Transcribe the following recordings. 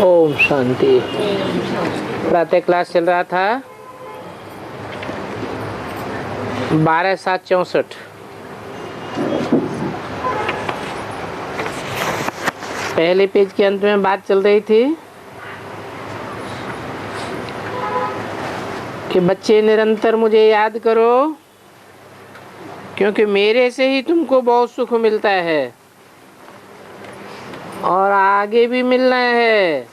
ओम शांति। प्रातः क्लास चल रहा था 12/7/64। पहले पेज के अंत में बात चल रही थी कि बच्चे निरंतर मुझे याद करो, क्योंकि मेरे से ही तुमको बहुत सुख मिलता है और आगे भी मिलना है।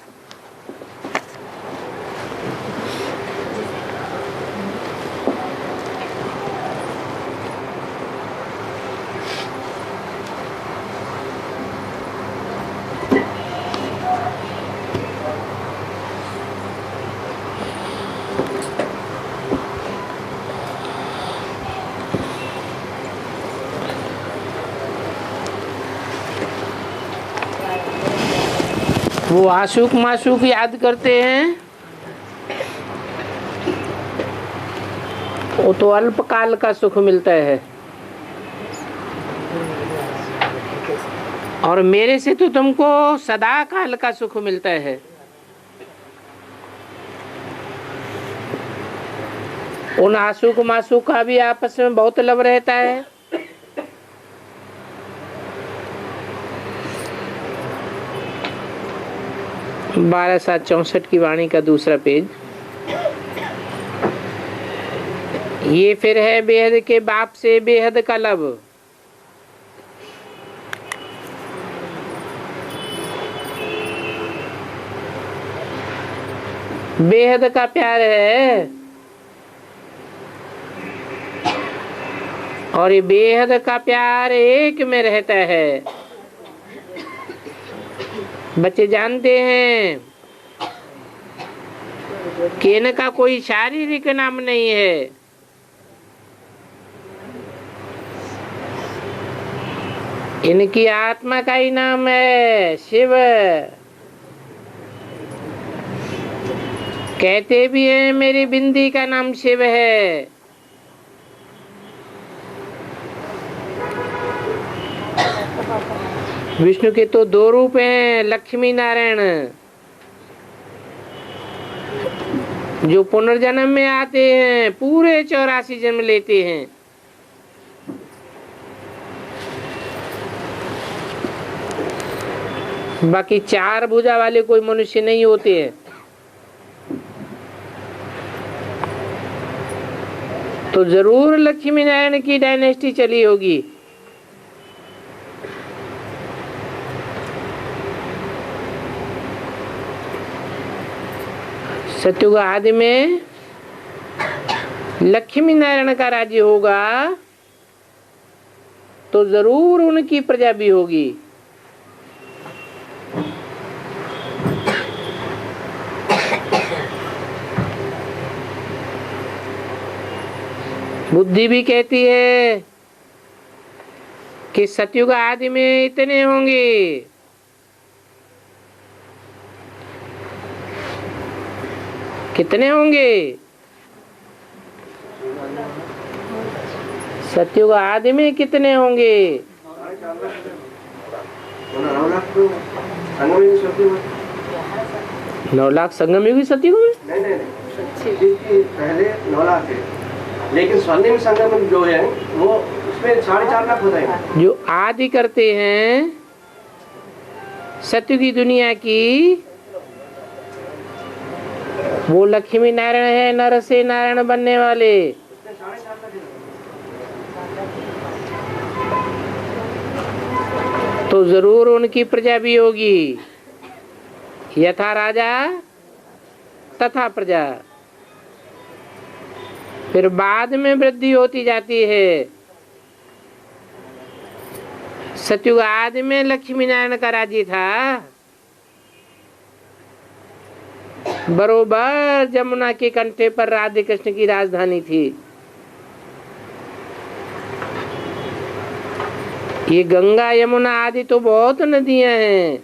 वो आशुक माशुक याद करते हैं, वो तो अल्पकाल का सुख मिलता है, और मेरे से तो तुमको सदा काल का सुख मिलता है। उन आशुक माशुक का भी आपस में बहुत लब रहता है। बारह 7/64 की वाणी का दूसरा पेज। ये फिर है बेहद के बाप से बेहद का लब। बेहद का प्यार है, और ये बेहद का प्यार एक में रहता है। बच्चे जानते हैं कि इनका कोई शारीरिक नाम नहीं है, इनकी आत्मा का ही नाम है शिव। कहते भी हैं मेरी बिंदी का नाम शिव है। विष्णु के तो दो रूप हैं, लक्ष्मी नारायण, जो पुनर्जन्म में आते हैं, पूरे 84 जन्म लेते हैं। बाकी 4 भुजा वाले कोई मनुष्य नहीं होते हैं। तो जरूर लक्ष्मी नारायण की डायनेस्टी चली होगी। सत्युग आदि में लक्ष्मी नारायण का राज्य होगा तो जरूर उनकी प्रजा भी होगी। बुद्धि भी कहती है कि सत्युग आदि में इतने होंगे, कितने होंगे? सत्युग आदि में कितने होंगे? 9 लाख संगम युगी सत्युग में? नहीं, पहले 9 लाख है, लेकिन स्वर्णिम संगम जो है वो उसमें 4.5 लाख होता है। जो आदि करते हैं सत्युगी दुनिया की, वो लक्ष्मी नारायण है, नर से नारायण बनने वाले। तो जरूर उनकी प्रजा भी होगी। यथा राजा तथा प्रजा। फिर बाद में वृद्धि होती जाती है। सत्युग आदि में लक्ष्मी नारायण का राज्य था। बरोबर जमुना के कंठे पर राधे कृष्ण की राजधानी थी। ये गंगा यमुना आदि तो बहुत नदियां हैं।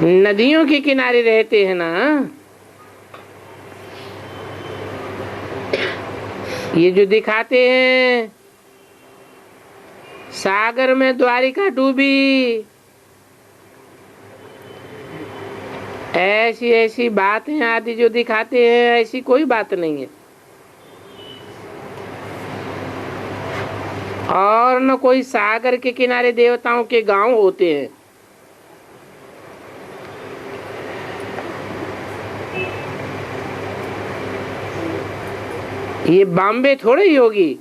नदियों के किनारे रहते हैं ना। ये जो दिखाते हैं सागर में द्वारिका डूबी। ऐसी ऐसी बातें आदि जो दिखाते हैं, ऐसी कोई बात नहीं है। और न कोई सागर के किनारे देवताओं के गांव होते हैं। ये बॉम्बे थोड़ी ही होगी।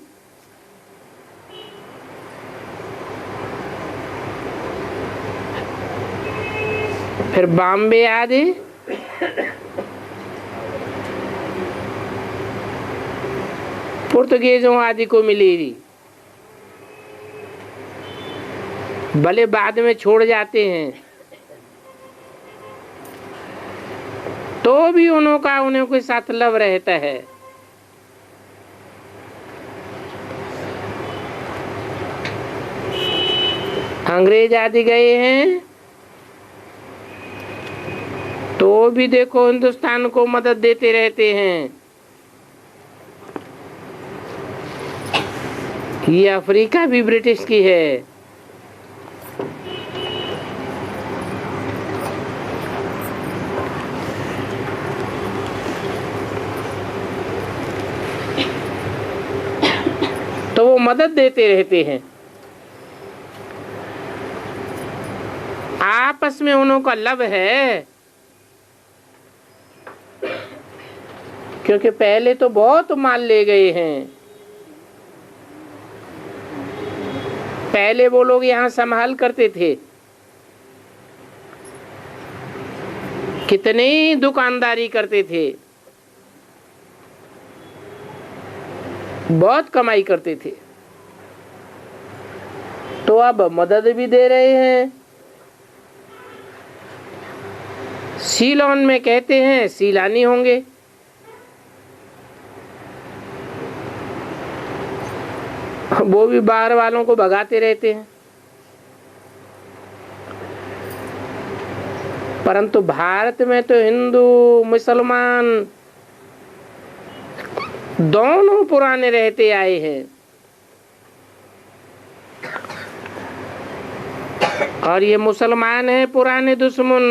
फिर बॉम्बे आदि पुर्तगीजों आदि को मिलेगी, भले बाद में छोड़ जाते हैं तो भी उन्हों के साथ लव रहता है। अंग्रेज आदि गए हैं तो भी देखो हिंदुस्तान को मदद देते रहते हैं। ये अफ्रीका भी ब्रिटिश की है। तो वो मदद देते रहते हैं। आपस में उन्हों का लव है, क्योंकि पहले तो बहुत माल ले गए हैं। पहले वो लोग यहाँ संभाल करते थे, कितनी दुकानदारी करते थे, बहुत कमाई करते थे। तो अब मदद भी दे रहे हैं। सीलोन में कहते हैं सीलानी होंगे। वो भी बाहर वालों को भगाते रहते हैं। परंतु भारत में तो हिंदू मुसलमान दोनों पुराने रहते आए हैं। और ये मुसलमान है पुराने दुश्मन।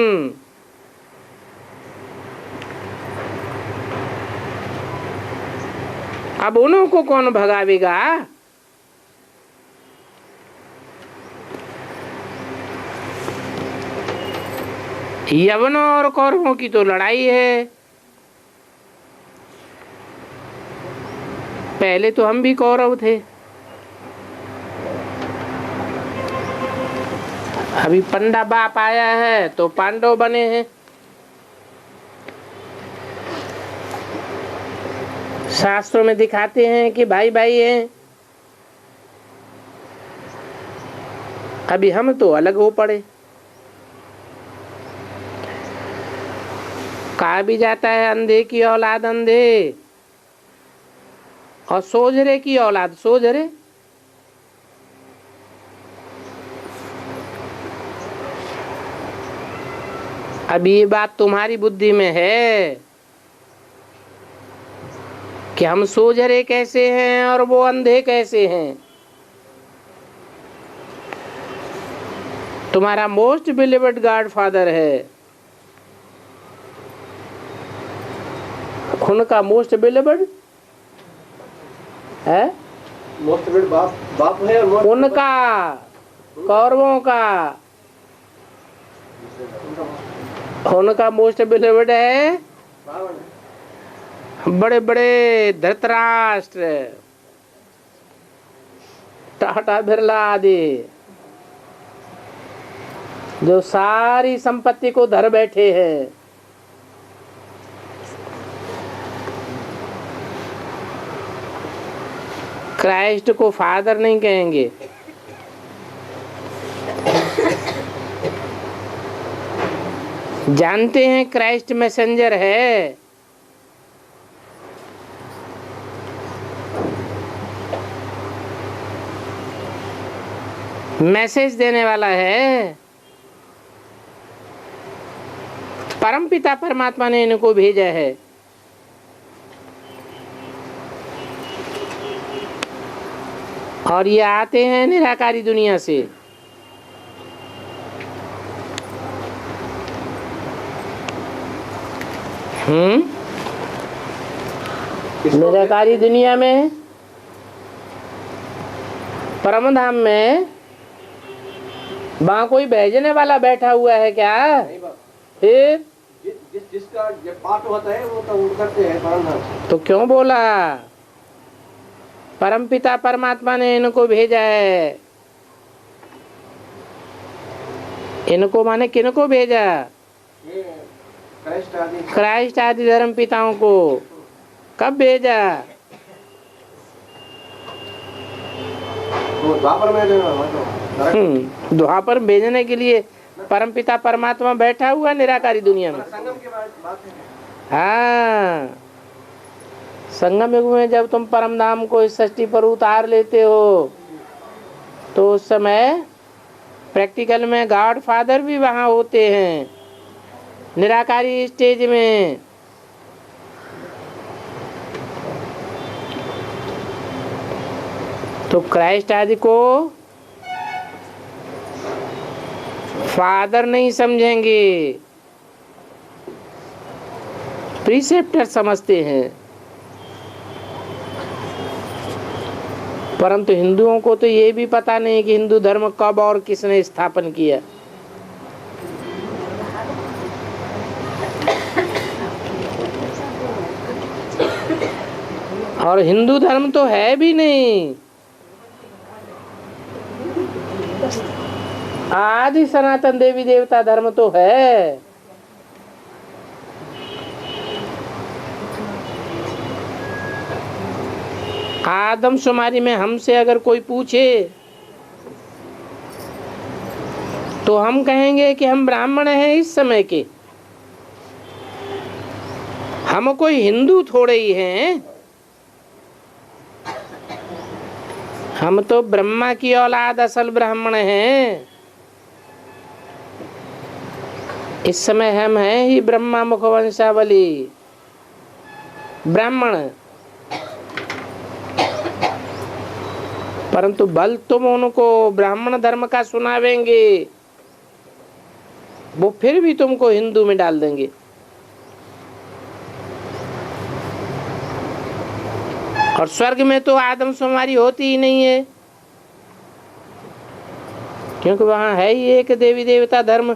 अब उन्हों को कौन भगावेगा? यवनों और कौरवों की तो लड़ाई है। पहले तो हम भी कौरव थे, अभी पंडा बाप आया है तो पांडव बने हैं। शास्त्रों में दिखाते हैं कि भाई भाई हैं। अभी हम तो अलग हो पड़े। कहा भी जाता है अंधे की औलाद अंधे और सोझरे की औलाद सोझरे। अब ये बात तुम्हारी बुद्धि में है कि हम सोझरे कैसे हैं और वो अंधे कैसे हैं। तुम्हारा मोस्ट बिलीव्ड गॉड फादर है, उनका मोस्ट बिलीव्ड है, मोस्ट बिलीव्ड बाप है और उनका कौरवों का उनका मोस्ट बिलीव्ड है। बड़े बड़े धृतराष्ट्र, टाटा बिरला आदि जो सारी संपत्ति को धर बैठे हैं। क्राइस्ट को फादर नहीं कहेंगे। जानते हैं क्राइस्ट मैसेंजर है। मैसेज देने वाला है। परमपिता परमात्मा ने इनको भेजा है। और ये आते हैं निराकारी दुनिया से। निराकारी दुनिया में, परम धाम में वहाँ कोई भेजने वाला बैठा हुआ है क्या? नहीं बाबा, फिर जिसका जब पाठ होता है वो तो करते हैं परम धाम से। तो क्यों बोला? परमपिता परमात्मा ने इनको भेजा है। इनको माने किनको भेजा? ये क्राइस्ट आदि धर्म पिताओं को कब भेजा? वो द्वापर में द्वापर भेजने के लिए परमपिता परमात्मा बैठा हुआ निराकारी दुनिया में। संगम की बात है। हाँ, संगम युग में जब तुम परम धाम को इस सृष्टि पर उतार लेते हो तो उस समय प्रैक्टिकल में गॉड फादर भी वहाँ होते हैं निराकारी स्टेज में। तो क्राइस्ट आदि को फादर नहीं समझेंगे, प्रीसेप्टर समझते हैं। परंतु हिंदुओं को तो ये भी पता नहीं कि हिंदू धर्म कब और किसने स्थापन किया। और हिंदू धर्म तो है भी नहीं। आदि सनातन देवी देवता धर्म तो है। आदमशुमारी में हमसे अगर कोई पूछे तो हम कहेंगे कि हम ब्राह्मण हैं इस समय के, हम कोई हिंदू थोड़े ही हैं। हम तो ब्रह्मा की औलाद असल ब्राह्मण हैं। इस समय हम हैं ही ब्रह्मा मुखवंशावली ब्राह्मण। परंतु बल तुम उनको ब्राह्मण धर्म का सुनावेंगे, वो फिर भी तुमको हिंदू में डाल देंगे। और स्वर्ग में तो आदमशुमारी होती ही नहीं है, क्योंकि वहां है ही एक देवी देवता धर्म,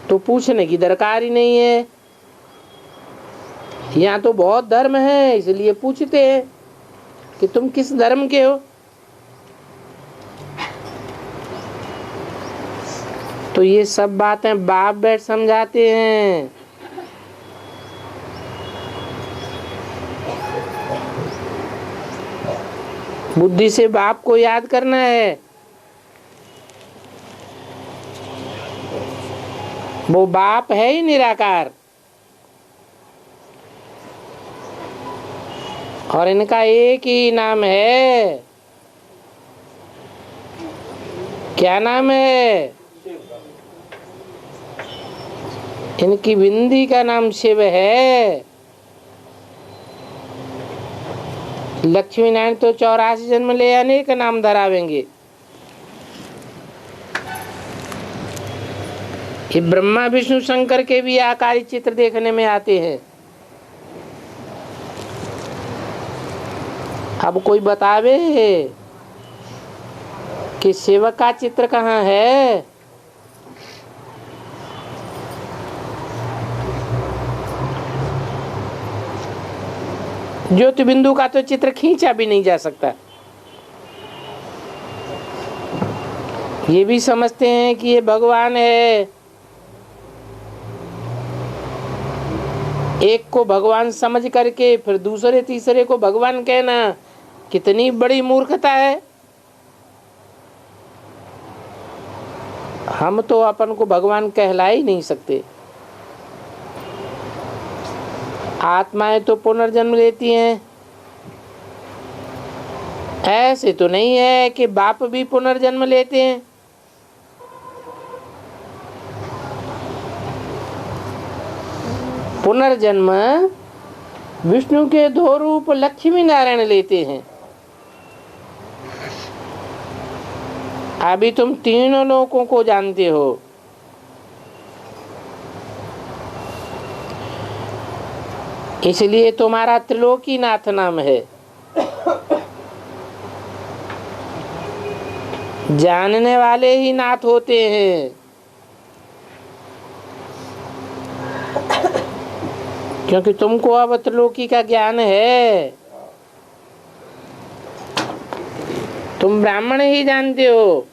तो पूछने की दरकार ही नहीं है। यहाँ तो बहुत धर्म है, इसलिए पूछते हैं कि तुम किस धर्म के हो। तो ये सब बातें बाप बैठ समझाते हैं। बुद्धि से बाप को याद करना है। वो बाप है ही निराकार, और इनका एक ही नाम है। क्या नाम है? इनकी बिंदी का नाम शिव है। लक्ष्मी नारायण तो 84 जन्म ले अनेक नाम धरावेंगे। ये ब्रह्मा विष्णु शंकर के भी आकारी चित्र देखने में आते हैं। अब कोई बतावे कि शिव का चित्र कहाँ है? ज्योति बिंदु का तो चित्र खींचा भी नहीं जा सकता। ये भी समझते हैं कि ये भगवान है। एक को भगवान समझ करके फिर दूसरे तीसरे को भगवान कहना कितनी बड़ी मूर्खता है। हम तो अपन को भगवान कहला ही नहीं सकते। आत्माएं तो पुनर्जन्म लेती हैं, ऐसे तो नहीं है कि बाप भी पुनर्जन्म लेते हैं। पुनर्जन्म विष्णु के 2 रूप लक्ष्मी नारायण लेते हैं। अभी तुम तीनों लोगों को जानते हो। इसलिए तुम्हारा त्रिलोकीनाथ नाम है। जानने वाले ही नाथ होते हैं, क्योंकि तुमको अब त्रिलोकी का ज्ञान है। तुम ब्राह्मण ही जानते हो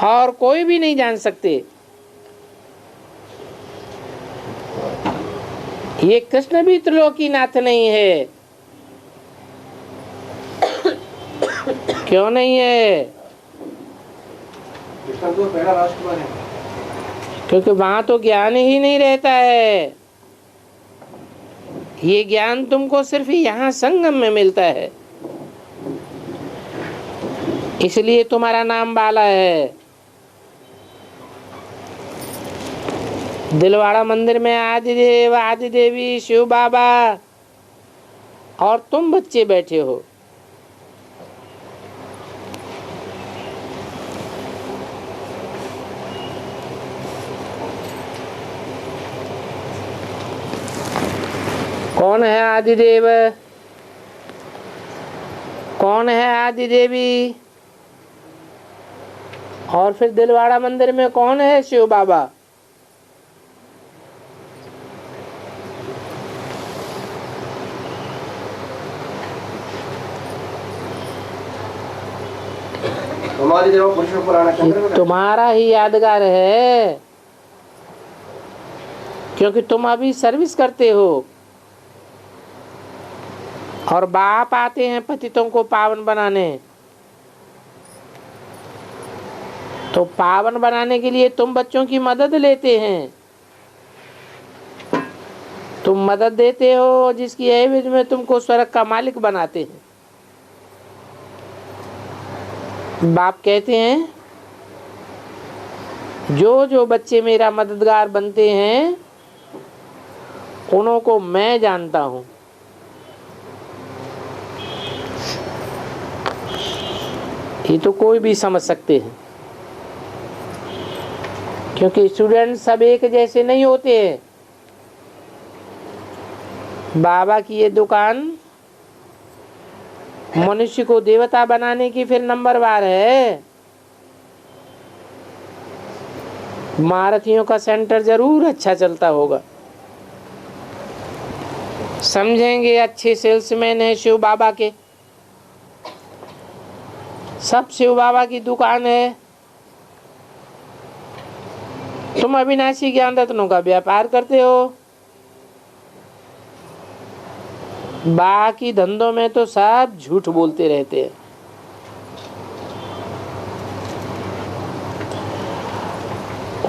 और कोई भी नहीं जान सकते। ये कृष्ण भी त्रिलोकीनाथ नहीं है। क्यों नहीं है? कृष्ण तो पहला राजकुमार है। क्योंकि वहां तो ज्ञान ही नहीं रहता है। ये ज्ञान तुमको सिर्फ यहाँ संगम में मिलता है, इसलिए तुम्हारा नाम बाला है। दिलवाड़ा मंदिर में आदिदेव, आदि देवी, शिव बाबा और तुम बच्चे बैठे हो। कौन है आदिदेव? कौन है आदि देवी? और फिर दिलवाड़ा मंदिर में कौन है शिव बाबा? हमारी देव पुरुष पुराना चंद्र में तुम्हारा ही यादगार है, क्योंकि तुम अभी सर्विस करते हो और बाप आते हैं पतितों को पावन बनाने। तो पावन बनाने के लिए तुम बच्चों की मदद लेते हैं। तुम मदद देते हो, जिसकी एवज में तुमको स्वर्ग का मालिक बनाते हैं। बाप कहते हैं जो जो बच्चे मेरा मददगार बनते हैं उन्हों को मैं जानता हूं। ये तो कोई भी समझ सकते हैं, क्योंकि स्टूडेंट सब एक जैसे नहीं होते हैं। बाबा की ये दुकान मनुष्य को देवता बनाने की फिर नंबर वार है। महारथियों का सेंटर जरूर अच्छा चलता होगा। समझेंगे अच्छे सेल्समैन है शिव बाबा के। सब शिव बाबा की दुकान है। तुम अविनाशी ज्ञान रत्नों का व्यापार करते हो। बाकी धंधों में तो सब झूठ बोलते रहते हैं।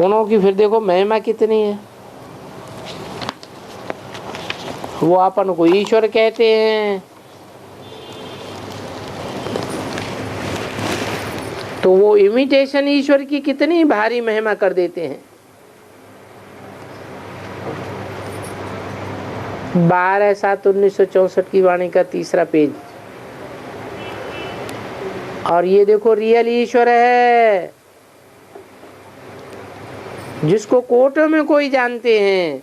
उन्हों की फिर देखो महिमा कितनी है। वो अपन को ईश्वर कहते हैं, तो वो इमिटेशन ईश्वर की कितनी भारी महिमा कर देते हैं। 12/7/1964 की वाणी का 3रा पेज। और ये देखो रियल ईश्वर है, जिसको कोर्टों में कोई जानते हैं।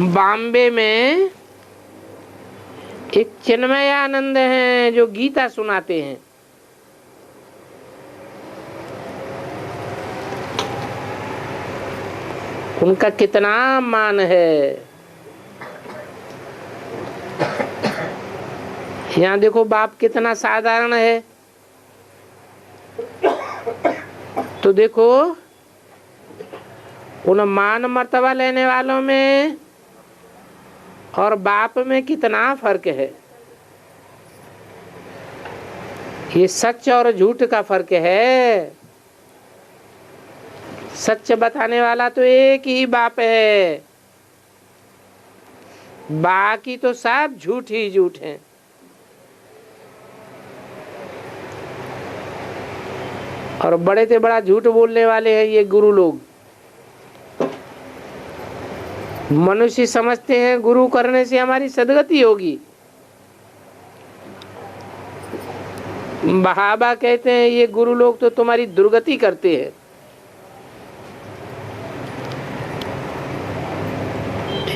बॉम्बे में एक चिन्मयानंद हैं जो गीता सुनाते हैं। उनका कितना मान है। यहाँ देखो बाप कितना साधारण है। तो देखो उन मान मर्तबा लेने वालों में और बाप में कितना फर्क है। ये सच और झूठ का फर्क है। सच बताने वाला तो एक ही बाप है, बाकी तो सब झूठ ही झूठ हैं। और बड़े से बड़ा झूठ बोलने वाले हैं ये गुरु लोग। मनुष्य समझते हैं गुरु करने से हमारी सदगति होगी। बाबा कहते हैं ये गुरु लोग तो तुम्हारी दुर्गति करते हैं।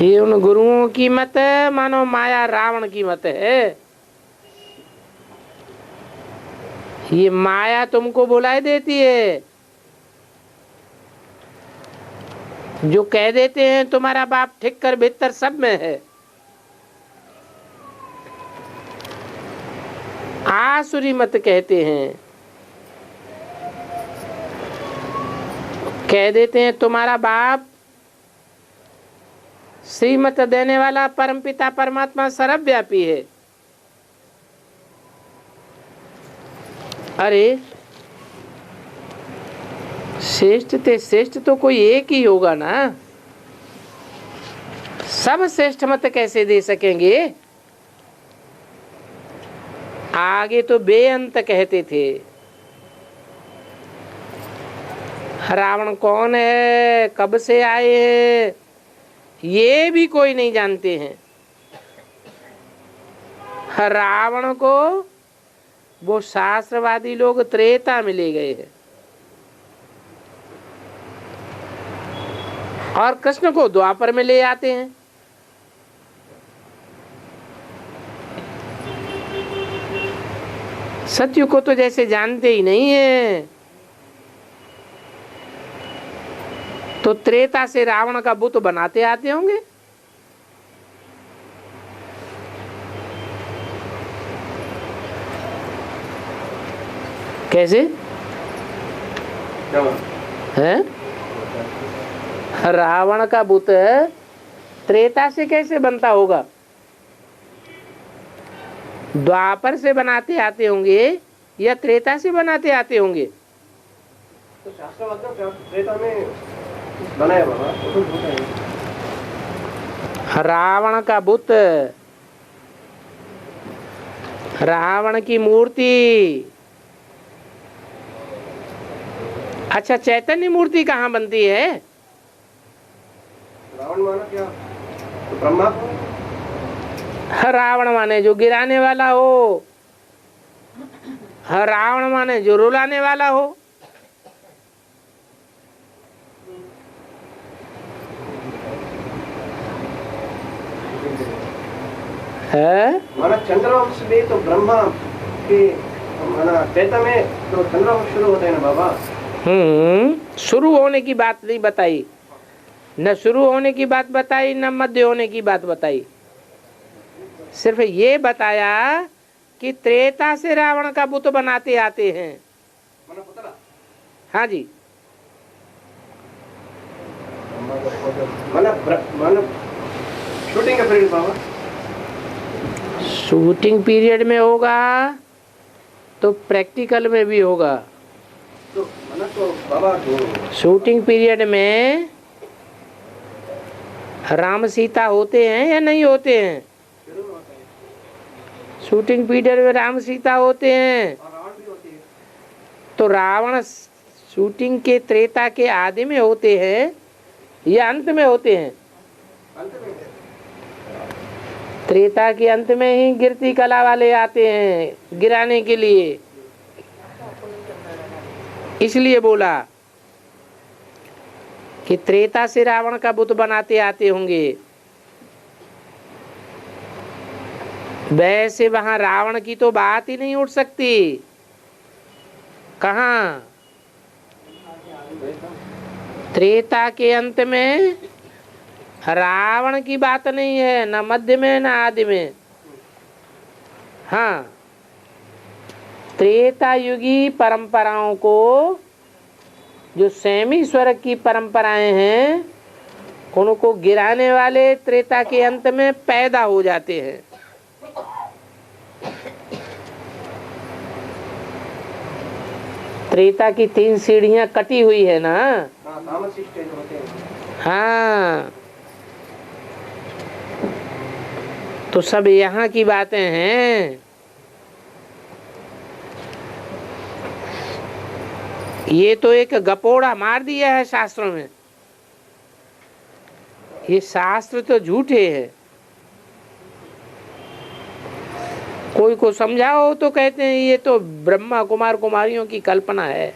ये उन गुरुओं की मत है, मानो माया रावण की मत है। ये माया तुमको बुलाए देती है, जो कह देते हैं तुम्हारा बाप ठीक कर भीतर सब में है। आसुरी मत कहते हैं, कह देते हैं तुम्हारा बाप श्रीमत देने वाला परमपिता परमात्मा सर्वव्यापी है। अरे श्रेष्ठ ते श्रेष्ठ तो कोई एक ही होगा ना, सब श्रेष्ठ मत कैसे दे सकेंगे। आगे तो बेअंत कहते थे। रावण कौन है, कब से आए हैं, ये भी कोई नहीं जानते हैं। रावण को वो शास्त्रवादी लोग त्रेता में ले गए हैं और कृष्ण को द्वापर में ले आते हैं। सत्य को तो जैसे जानते ही नहीं है। तो त्रेता से रावण का बुत बनाते आते होंगे। कैसे है? रावण का बुत त्रेता से कैसे बनता होगा? द्वापर से बनाते आते होंगे या त्रेता से बनाते आते होंगे? तो शास्त्र मतलब त्रेता में बनाया बाबा, तो होता है। रावण का बुत, रावण की मूर्ति। अच्छा, चैतन्य मूर्ति कहाँ बनती है? रावण माना क्या? तो ब्रह्मा। रावण माने जो गिराने वाला हो, रावण माने जो रुलाने वाला हो। है माना चंद्रवंश में तो ब्रह्मा के माना त्रेता में तो चंद्रवंश शुरू होता है ना बाबा। शुरू होने की बात नहीं बताई, न शुरू होने की बात बताई, न मध्य होने की बात बताई। सिर्फ ये बताया कि त्रेता से रावण का बुत बनाते आते हैं। हाँ जी, शूटिंग का पीरियड बाबा, शूटिंग पीरियड में होगा तो प्रैक्टिकल में भी होगा। तो बाबा शूटिंग पीरियड में राम सीता होते हैं या नहीं होते हैं? शूटिंग पीरियड में राम सीता होते हैं। तो रावण शूटिंग के त्रेता के आदि में होते हैं या अंत में होते हैं? त्रेता के अंत में ही गिरती कला वाले आते हैं गिराने के लिए। इसलिए बोला कि त्रेता से रावण का बुत बनाते आते होंगे। वैसे वहां रावण की तो बात ही नहीं उठ सकती। कहाँ? त्रेता के अंत में रावण की बात नहीं है, न मध्य में न आदि में। हाँ, त्रेता युगी परंपराओं को, जो सैमी स्वर्ग की परंपराएं हैं, उनको गिराने वाले त्रेता के अंत में पैदा हो जाते हैं। त्रेता की 3 सीढ़ियां कटी हुई है ना। हाँ, तो सब यहाँ की बातें हैं। ये तो एक गपोड़ा मार दिया है शास्त्रों में। ये शास्त्र तो झूठे हैं। कोई को समझाओ तो कहते हैं ये तो ब्रह्मा कुमार कुमारियों की कल्पना है।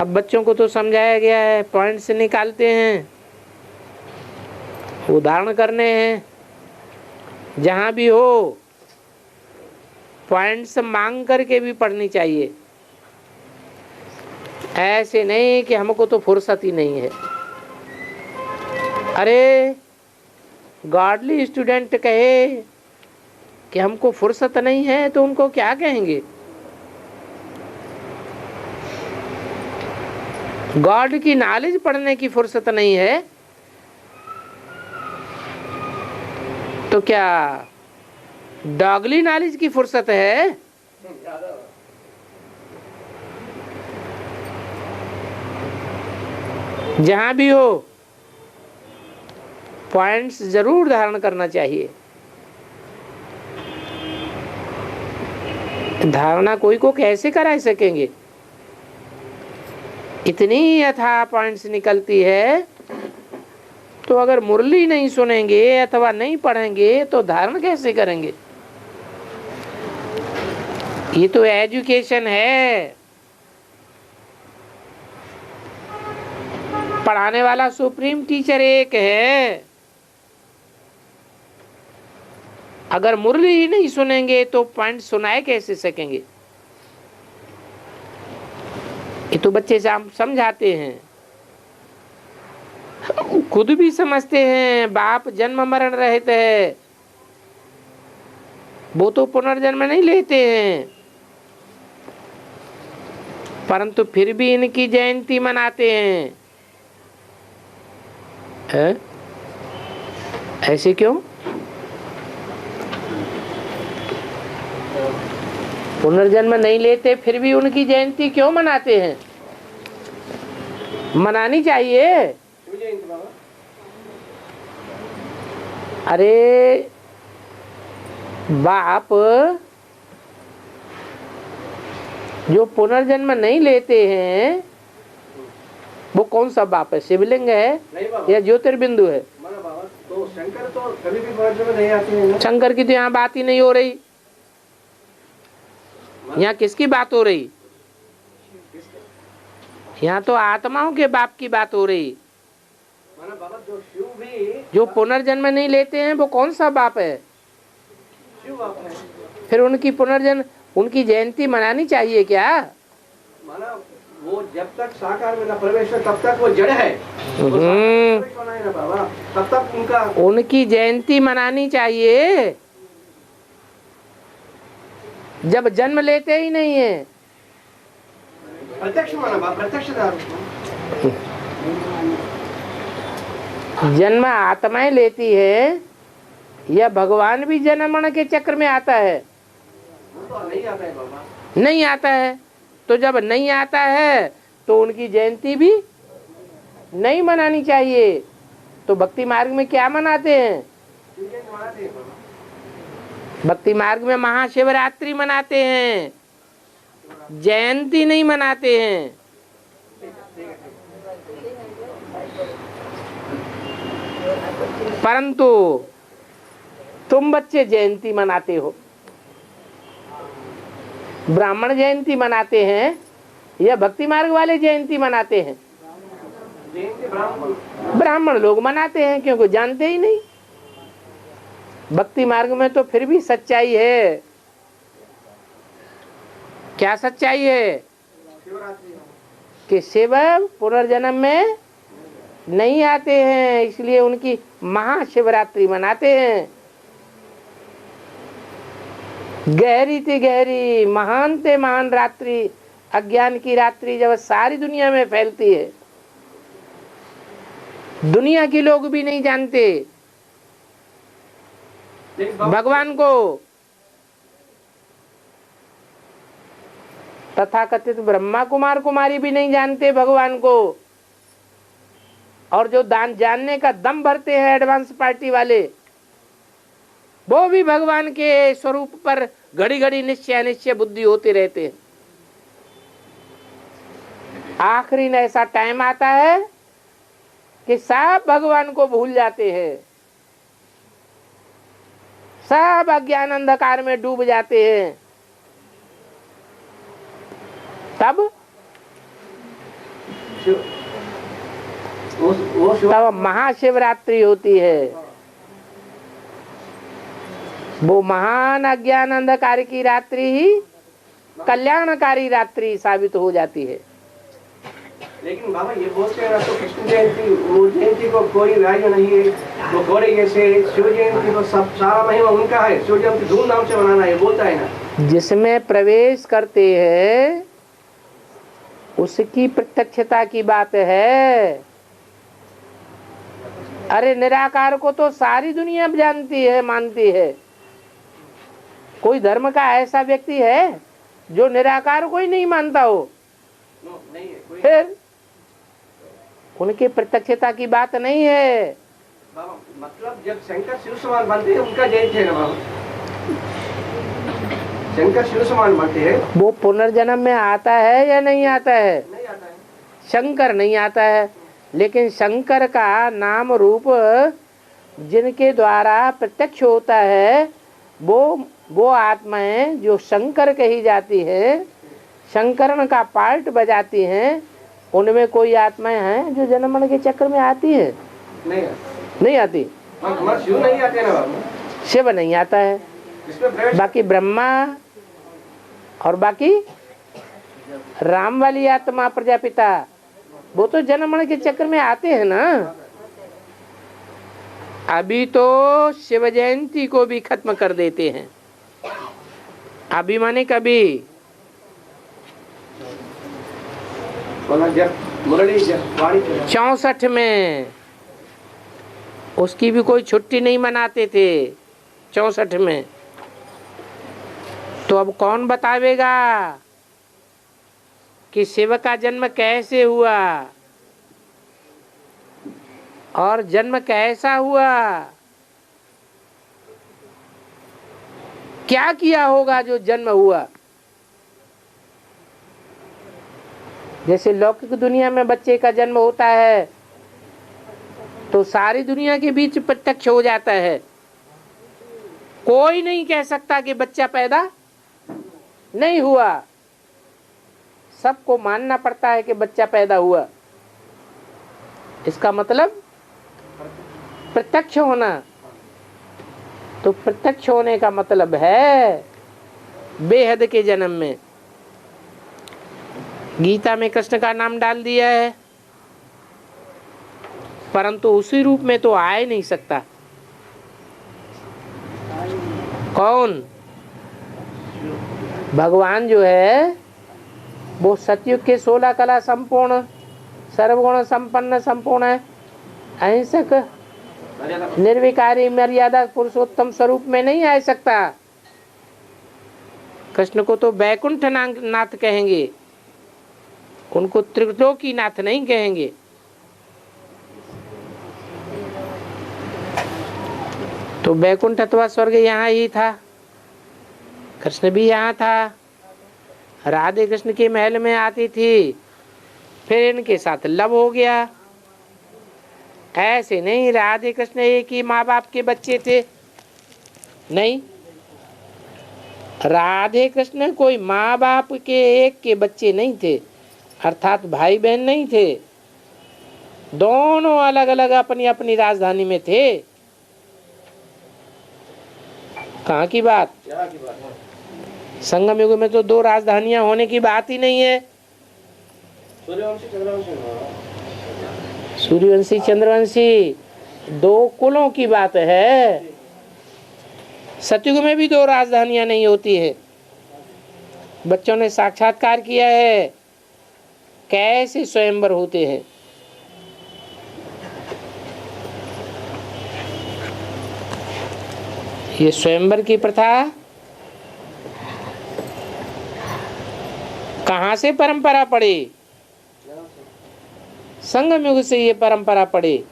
अब बच्चों को तो समझाया गया है, पॉइंट्स निकालते हैं, उदाहरण करने हैं। जहां भी हो पॉइंट्स मांग करके भी पढ़नी चाहिए। ऐसे नहीं कि हमको तो फुर्सत ही नहीं है। अरे गॉडली स्टूडेंट कहे कि हमको फुर्सत नहीं है तो उनको क्या कहेंगे? गॉड की नॉलेज पढ़ने की फुर्सत नहीं है तो क्या डॉगली नॉलेज की फुर्सत है? जहां भी हो पॉइंट्स जरूर धारण करना चाहिए। धारणा कोई को कैसे करा सकेंगे? इतनी अथाह पॉइंट्स निकलती है तो अगर मुरली नहीं सुनेंगे अथवा नहीं पढ़ेंगे तो धारण कैसे करेंगे? ये तो एजुकेशन है। पढ़ाने वाला सुप्रीम टीचर एक है। अगर मुरली ही नहीं सुनेंगे तो पॉइंट सुनाए कैसे सकेंगे? ये तो बच्चे समझाते हैं, खुद भी समझते हैं। बाप जन्म मरण रहते हैं, वो तो पुनर्जन्म नहीं लेते हैं, परंतु फिर भी इनकी जयंती मनाते हैं। ऐसे क्यों? पुनर्जन्म नहीं लेते फिर भी उनकी जयंती क्यों मनाते हैं? मनानी चाहिए। अरे बाप जो पुनर्जन्म नहीं लेते हैं वो कौन सा बाप है? शिवलिंग है या ज्योतिर्बिंदु है? तो शंकर तो कभी भी पुनर्जन्म नहीं आते हैं। शंकर की तो यहाँ बात ही नहीं हो रही। यहाँ किसकी बात हो रही? यहाँ तो आत्माओं के बाप की बात हो रही। जो शिव भी जो पुनर्जन्म नहीं लेते हैं वो कौन सा बाप है? शिव बाप है। फिर उनकी पुनर्जन्म उनकी जयंती मनानी चाहिए क्या? माना वो जब तक साकार में न प्रवेश है तब तक वो जड़ है। ना बाबा, तब तक उनकी जयंती मनानी चाहिए। जब जन्म लेते ही नहीं है। प्रत्यक्ष माना बाबा, प्रत्यक्ष जन्म आत्माएं लेती है या भगवान भी जन्म मरण के चक्र में आता है? तो नहीं आता है बाबा। नहीं आता है तो जब नहीं आता है तो उनकी जयंती भी नहीं मनानी चाहिए। तो भक्ति मार्ग में क्या मनाते हैं? भक्ति मार्ग में महाशिवरात्रि मनाते हैं, जयंती नहीं मनाते हैं। परंतु तुम बच्चे जयंती मनाते हो। ब्राह्मण जयंती मनाते हैं या भक्ति मार्ग वाले जयंती मनाते हैं? ब्राह्मण लोग मनाते हैं क्योंकि जानते ही नहीं। भक्ति मार्ग में तो फिर भी सच्चाई है। क्या सच्चाई है? कि शिव पुनर्जन्म में नहीं आते हैं, इसलिए उनकी महाशिवरात्रि मनाते हैं। गहरी थी गहरी, महान ते महान रात्रि, अज्ञान की रात्रि जब सारी दुनिया में फैलती है, दुनिया के लोग भी नहीं जानते भगवान को। तथाकथित ब्रह्मा कुमार कुमारी भी नहीं जानते भगवान को। और जो जानने का दम भरते हैं एडवांस पार्टी वाले, वो भी भगवान के स्वरूप पर घड़ी घड़ी निश्चय बुद्धि होते रहते हैं। आखिरी में ऐसा टाइम आता है कि सब भगवान को भूल जाते हैं, सब अज्ञान अंधकार में डूब जाते हैं। तब तब महाशिवरात्रि होती है। वो महान अज्ञान अंधकार की रात्रि ही कल्याणकारी रात्रि साबित हो जाती है। लेकिन बाबा ये बोलते हैं ना, तो कृष्ण जयंती, वो जयंती को कोई वैल्यू नहीं है, वो गौरी जैसे शिव जयंती को सब सारा महिमा उनका है, शिव जयंती धूमधाम से मनाना है, बोलता है ना। जिसमें प्रवेश करते हैं उसकी प्रत्यक्षता की बात है। अरे निराकार को तो सारी दुनिया जानती है, मानती है। कोई धर्म का ऐसा व्यक्ति है जो निराकार को ही नहीं मानता हो? नहीं है कोई। फिर उनकी प्रत्यक्षता की बात नहीं है। बाबा मतलब जब शंकर शिव समान बनते हैं उनका जयंती है ना बाबा, शंकर शिव समान बनते हैं। वो पुनर्जन्म में आता है या नहीं आता है? नहीं आता है। शंकर नहीं आता है, लेकिन शंकर का नाम रूप जिनके द्वारा प्रत्यक्ष होता है वो आत्माएं जो शंकर कही जाती है, शंकरन का पार्ट बजाती हैं, उनमें कोई आत्माएं हैं जो जन्म मरण के चक्र में आती है? नहीं आती। शिव नहीं आते ना बाबा, शिव नहीं आता है। बाकी ब्रह्मा और बाकी राम वाली आत्मा प्रजापिता, वो तो जन्म मरण के चक्र में आते हैं ना। अभी तो शिव जयंती को भी खत्म कर देते हैं। अभी माने कभी 64 में उसकी भी कोई छुट्टी नहीं मनाते थे 64 में। तो अब कौन बतावेगा कि शिव का जन्म कैसे हुआ और जन्म कैसा हुआ, क्या किया होगा जो जन्म हुआ। जैसे लौकिक दुनिया में बच्चे का जन्म होता है तो सारी दुनिया के बीच प्रत्यक्ष हो जाता है। कोई नहीं कह सकता कि बच्चा पैदा नहीं हुआ, सबको मानना पड़ता है कि बच्चा पैदा हुआ। इसका मतलब प्रत्यक्ष होना। तो प्रत्यक्ष होने का मतलब है बेहद के जन्म में। गीता में कृष्ण का नाम डाल दिया है, परंतु उसी रूप में तो आ ही नहीं सकता। कौन? भगवान जो है वो सतयुग के 16 कला संपूर्ण, सर्वगुण संपन्न, संपूर्ण है, अहिंसक, निर्विकारी, मर्यादा पुरुषोत्तम स्वरूप में नहीं आ सकता। कृष्ण को तो बैकुंठ नाथ कहेंगे, उनको त्रिलोकी नाथ नहीं कहेंगे। तो बैकुंठ अथवा स्वर्ग यहाँ ही था, कृष्ण भी यहाँ था। राधे कृष्ण के महल में आती थी, फिर इनके साथ लव हो गया। ऐसे नहीं राधे कृष्ण एक ही माँ बाप के बच्चे थे, नहीं। राधे कृष्ण कोई माँ बाप के एक के बच्चे नहीं थे, अर्थात भाई बहन नहीं थे। दोनों अलग अलग अपनी अपनी राजधानी में थे। कहाँ की बात? संगम युग में तो 2 राजधानियां होने की बात ही नहीं है। सूर्यवंशी चंद्रवंशी 2 कुलों की बात है। सतयुग में भी 2 राजधानियां नहीं होती है। बच्चों ने साक्षात्कार किया है कैसे स्वयंवर होते हैं। ये स्वयंवर की प्रथा कहाँ से परंपरा पड़ी? संगम युग से ये परंपरा पड़ी।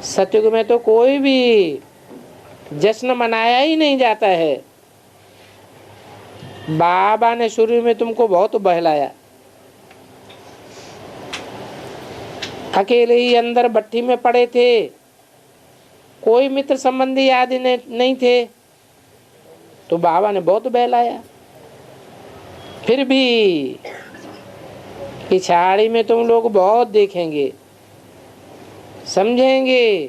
सतयुग में तो कोई भी जश्न मनाया ही नहीं जाता है। बाबा ने शुरू में तुमको बहुत बहलाया, अकेले ही अंदर भट्टी में पड़े थे, कोई मित्र संबंधी आदि नहीं थे, तो बाबा ने बहुत बहलाया। फिर भी पिछाड़ी में तुम लोग बहुत देखेंगे, समझेंगे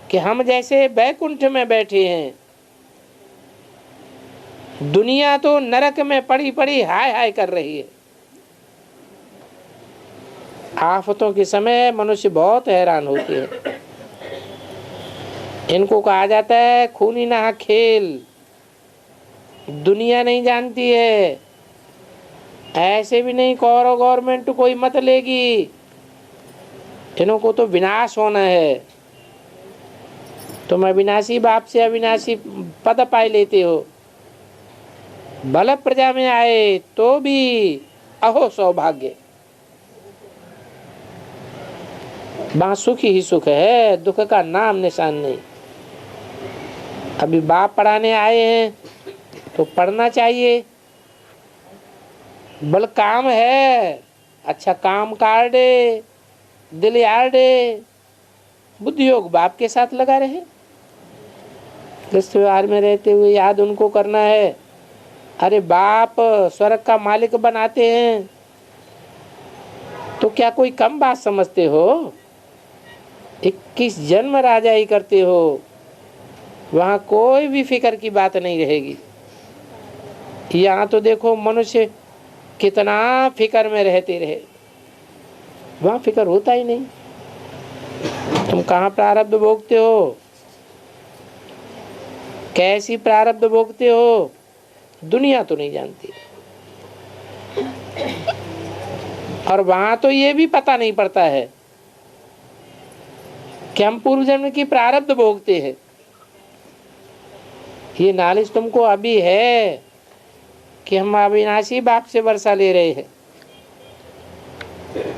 कि हम जैसे बैकुंठ में बैठे हैं, दुनिया तो नरक में पड़ी पड़ी हाय हाय कर रही है। आफतों के समय मनुष्य बहुत हैरान होते हैं। इनको कहा जाता है खूनी नहा खेल। दुनिया नहीं जानती है, ऐसे भी नहीं कौरव गवर्नमेंट कोई मत लेगी, इनको तो विनाश होना है। तुम अविनाशी बाप से अविनाशी पद पाए लेते हो, भले प्रजा में आए तो भी अहो सौभाग्य। वहां सुख ही सुख है, दुख का नाम निशान नहीं। अभी बाप पढ़ाने आए हैं तो पढ़ना चाहिए, बल काम है, अच्छा काम काट दे, दिल यार दे, बुद्धि योग बाप के साथ लगा रहे। गृहस्थ व्यवहार में रहते हुए याद उनको करना है। अरे बाप स्वर्ग का मालिक बनाते हैं तो क्या कोई कम बात समझते हो? 21 जन्म राजा ही करते हो, वहां कोई भी फिक्र की बात नहीं रहेगी। यहाँ तो देखो मनुष्य कितना फिक्र में रहते रहे, वहां फिक्र होता ही नहीं। तुम कहाँ प्रारब्ध भोगते हो, कैसी प्रारब्ध भोगते हो, दुनिया तो नहीं जानती। और वहां तो ये भी पता नहीं पड़ता है कि हम पूर्व जन्म की प्रारब्ध भोगते हैं। ये नॉलेज तुमको अभी है कि हम अविनाशी बाप से वर्षा ले रहे हैं,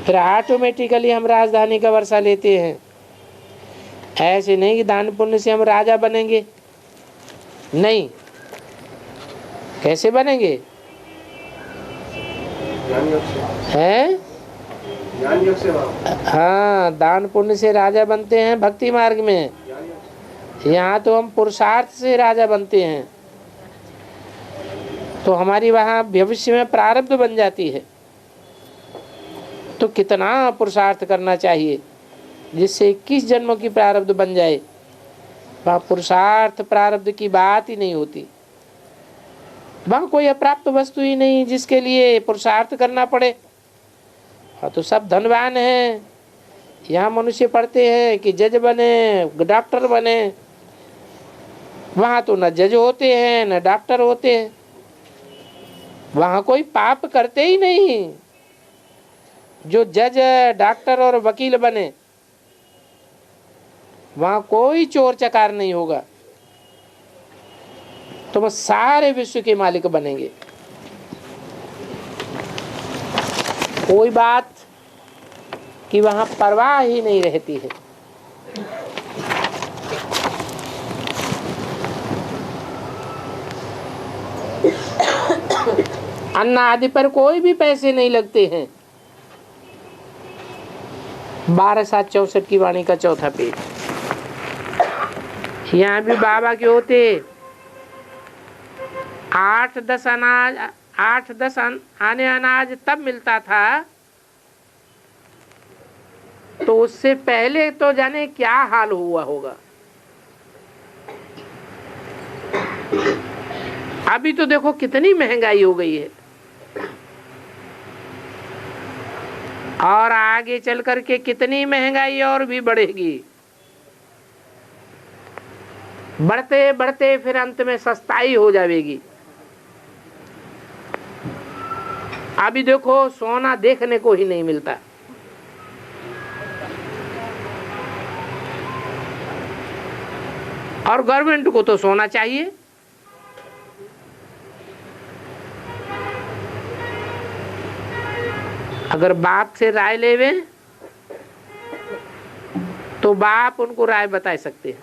फिर ऑटोमेटिकली हम राजधानी का वर्षा लेते हैं। ऐसे नहीं कि दान पुण्य से हम राजा बनेंगे, नहीं। कैसे बनेंगे? हैं? हाँ, दान पुण्य से राजा बनते हैं भक्ति मार्ग में। यहाँ तो हम पुरुषार्थ से राजा बनते हैं, तो हमारी वहाँ भविष्य में प्रारब्ध बन जाती है। तो कितना पुरुषार्थ करना चाहिए जिससे 21 जन्मों की प्रारब्ध बन जाए। वहाँ पुरुषार्थ प्रारब्ध की बात ही नहीं होती। वहाँ कोई अप्राप्त वस्तु ही नहीं जिसके लिए पुरुषार्थ करना पड़े। हाँ, तो सब धनवान हैं। यहाँ मनुष्य पढ़ते हैं कि जज बने, डॉक्टर बने। वहाँ तो न जज होते हैं न डॉक्टर होते हैं। वहाँ कोई पाप करते ही नहीं जो जज, डॉक्टर और वकील बने। वहाँ कोई चोर चकार नहीं होगा। तुम सारे विश्व के मालिक बनेंगे। कोई बात कि वहां परवाह ही नहीं रहती है। अन्न आदि पर कोई भी पैसे नहीं लगते हैं। 12/7/64 की वाणी का चौथा पेज। यहाँ भी बाबा के होते 8-10 आने अनाज तब मिलता था, तो उससे पहले तो जाने क्या हाल हुआ होगा। अभी तो देखो कितनी महंगाई हो गई है, और आगे चल करके कितनी महंगाई और भी बढ़ेगी। बढ़ते बढ़ते फिर अंत में सस्ताई हो जाएगी। अभी देखो सोना देखने को ही नहीं मिलता। और गवर्नमेंट को तो सोना चाहिए। अगर बाप से राय लेवे तो बाप उनको राय बता सकते हैं।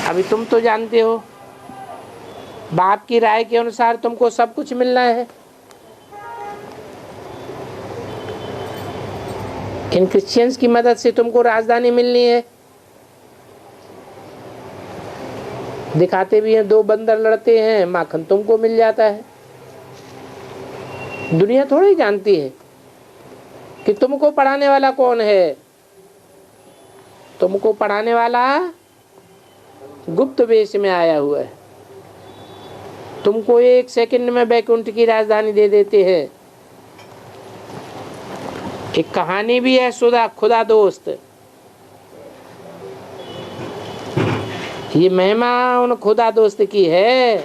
अभी तुम तो जानते हो बाप की राय के अनुसार तुमको सब कुछ मिलना है। इन क्रिश्चियंस की मदद से तुमको राजधानी मिलनी है। दिखाते भी हैं, 2 बंदर लड़ते हैं, माखन तुमको मिल जाता है। दुनिया थोड़ी जानती है कि तुमको पढ़ाने वाला कौन है। तुमको पढ़ाने वाला गुप्त वेश में आया हुआ है। तुमको 1 सेकंड में बैकुंठ की राजधानी दे देते हैं। एक कहानी भी है, सुधा खुदा दोस्त। ये महिमा उन खुदा दोस्त की है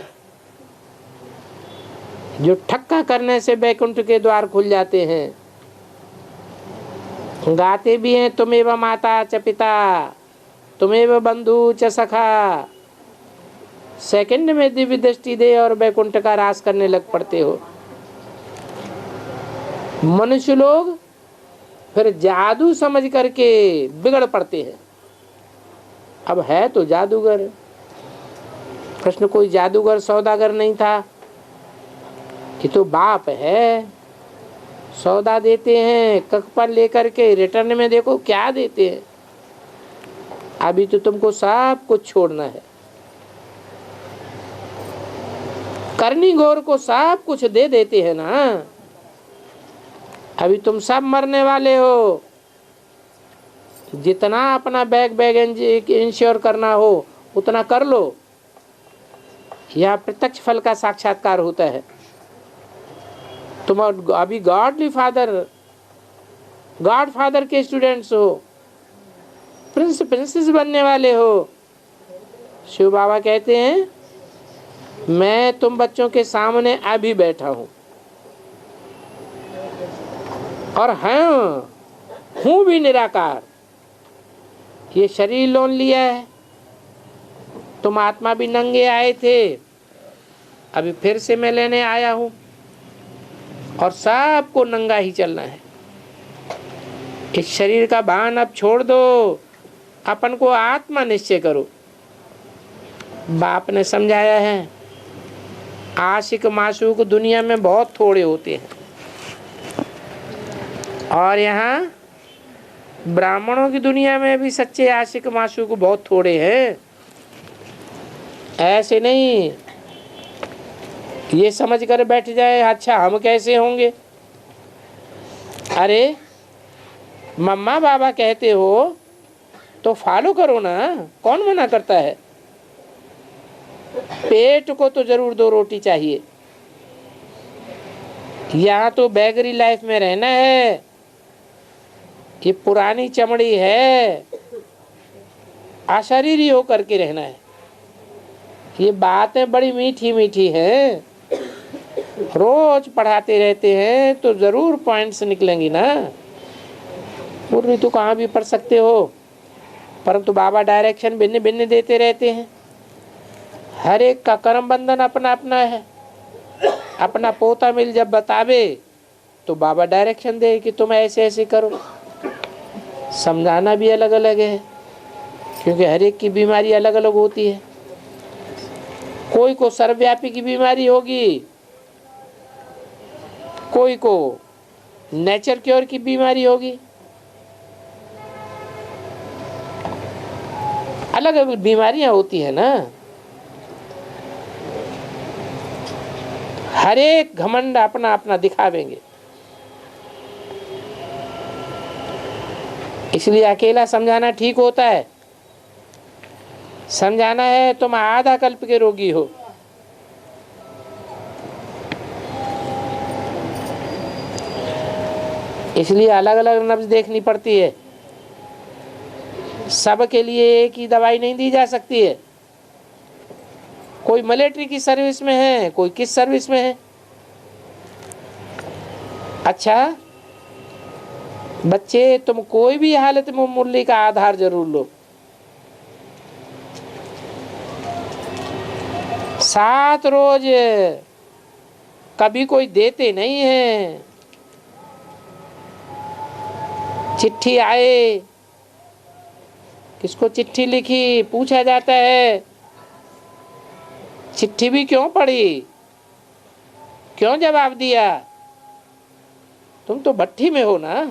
जो ठक्का करने से बैकुंठ के द्वार खुल जाते हैं। गाते भी हैं, तुमेव माता च पिता, तुमेव बंधु च सखा। सेकंड में दिव्य दृष्टि दे और बैकुंठ का रास करने लग पड़ते हो। मनुष्य लोग फिर जादू समझ करके बिगड़ पड़ते हैं। अब है तो जादूगर। कृष्ण कोई जादूगर सौदागर नहीं था, ये तो बाप है। सौदा देते हैं कख पर लेकर के, रिटर्न में देखो क्या देते हैं। अभी तो तुमको सब कुछ छोड़ना है। करनी घोर को सब कुछ दे देते हैं ना। अभी तुम सब मरने वाले हो। जितना अपना बैग इंश्योर करना हो उतना कर लो। यह प्रत्यक्ष फल का साक्षात्कार होता है। तुम अभी गॉड फादर के स्टूडेंट्स हो, प्रिंसेस बनने वाले हो। शिव बाबा कहते हैं, मैं तुम बच्चों के सामने अभी बैठा हूं और हूं भी निराकार। ये शरीर लोन लिया है। तुम आत्मा भी नंगे आए थे, अभी फिर से मैं लेने आया हूं और सबको नंगा ही चलना है। इस शरीर का भान अब छोड़ दो, अपन को आत्मा निश्चय करो। बाप ने समझाया है, आशिक माशूक दुनिया में बहुत थोड़े होते हैं और यहाँ ब्राह्मणों की दुनिया में भी सच्चे आशिक माशूक बहुत थोड़े हैं। ऐसे नहीं ये समझ कर बैठ जाए अच्छा हम कैसे होंगे। अरे मम्मा बाबा कहते हो तो फॉलो करो ना, कौन मना करता है। पेट को तो जरूर 2 रोटी चाहिए। यहाँ तो बैगरी लाइफ में रहना है। ये पुरानी चमड़ी है, अशरीरी होकर के रहना है। ये बातें बड़ी मीठी मीठी हैं, रोज पढ़ाते रहते हैं तो जरूर पॉइंट्स निकलेंगी ना। मुरली तो कहाँ भी पढ़ सकते हो, परंतु बाबा डायरेक्शन भिन्न भिन्न देते रहते हैं। हर एक का कर्म बंधन अपना अपना है। अपना पोता मिल जब बतावे तो बाबा डायरेक्शन दे कि तुम ऐसे ऐसे करो। समझाना भी अलग अलग है, क्योंकि हर एक की बीमारी अलग अलग होती है। कोई को सर्वव्यापी की बीमारी होगी, कोई को नेचर क्योर की बीमारी होगी। अलग अलग बीमारियां होती है ना। हर एक घमंड अपना अपना दिखावेंगे। इसलिए अकेला समझाना ठीक होता है। समझाना है तुम आधा कल्प के रोगी हो। इसलिए अलग अलग नब्ज देखनी पड़ती है। सब के लिए एक ही दवाई नहीं दी जा सकती है। कोई मिलिट्री की सर्विस में है, कोई किस सर्विस में है। अच्छा बच्चे, तुम कोई भी हालत में मुरली का आधार जरूर लो। 7 रोज कभी कोई देते नहीं है। चिट्ठी आए, किसको चिट्ठी लिखी पूछा जाता है। चिट्ठी भी क्यों पढ़ी, क्यों जवाब दिया। तुम तो भट्टी में हो ना।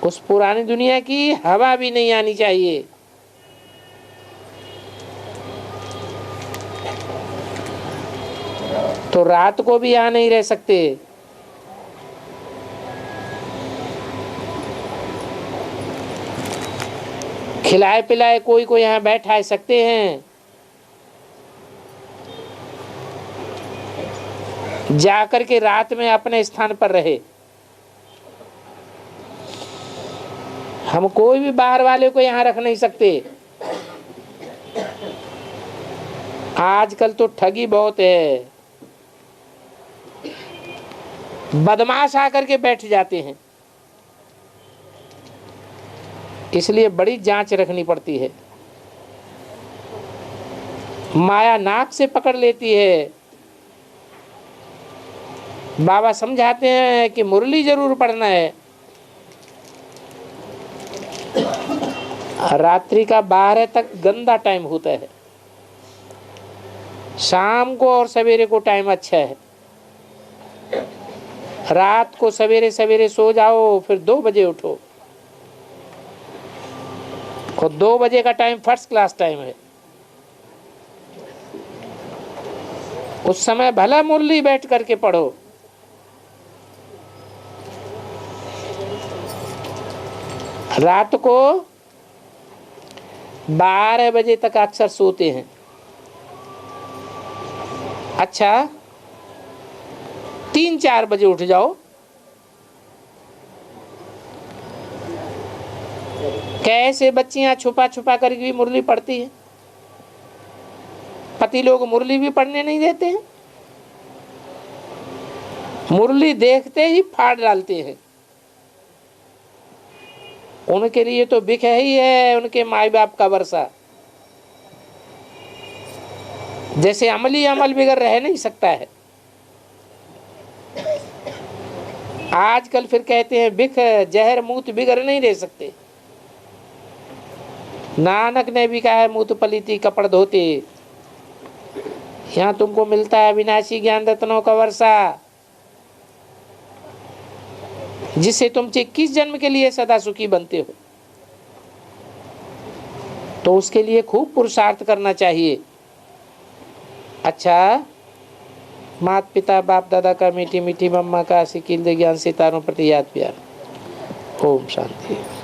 उस पुरानी दुनिया की हवा भी नहीं आनी चाहिए। तो रात को भी यहाँ नहीं रह सकते। खिलाए पिलाए कोई को यहाँ बैठा सकते हैं, जाकर के रात में अपने स्थान पर रहे। हम कोई भी बाहर वाले को यहाँ रख नहीं सकते। आजकल तो ठगी बहुत है, बदमाश आकर के बैठ जाते हैं। इसलिए बड़ी जांच रखनी पड़ती है। माया नाक से पकड़ लेती है। बाबा समझाते हैं कि मुरली जरूर पढ़ना है। रात्रि का 12 तक गंदा टाइम होता है, शाम को और सवेरे को टाइम अच्छा है। रात को सवेरे सवेरे सो जाओ, फिर 2 बजे उठो। और 2 बजे का टाइम फर्स्ट क्लास टाइम है। उस समय भला मुरली बैठ करके पढ़ो। रात को 12 बजे तक अक्सर सोते हैं। अच्छा 3-4 बजे उठ जाओ। कैसे बच्चियां छुपा छुपा करके भी मुरली पढ़ती हैं। पति लोग मुरली भी पढ़ने नहीं देते हैं। मुरली देखते ही फाड़ डालते हैं। उनके लिए तो बिख ही है उनके माई बाप का वर्षा। जैसे अमली अमल बिगड़ रह नहीं सकता है। आजकल फिर कहते हैं बिख जहर मूत बिगड़ नहीं रह सकते। नानक ने भी कहा है मूत पलीती कपड़ धोते। यहाँ तुमको मिलता है विनाशी ज्ञान रत्नों का वर्षा, जिससे तुम 21 जन्म के लिए सदा सुखी बनते हो। तो उसके लिए खूब पुरुषार्थ करना चाहिए। अच्छा, माता पिता बाप दादा का, मीठी मीठी मम्मा का, सिकिल ज्ञान सितारों प्रति याद प्यार। ओम शांति।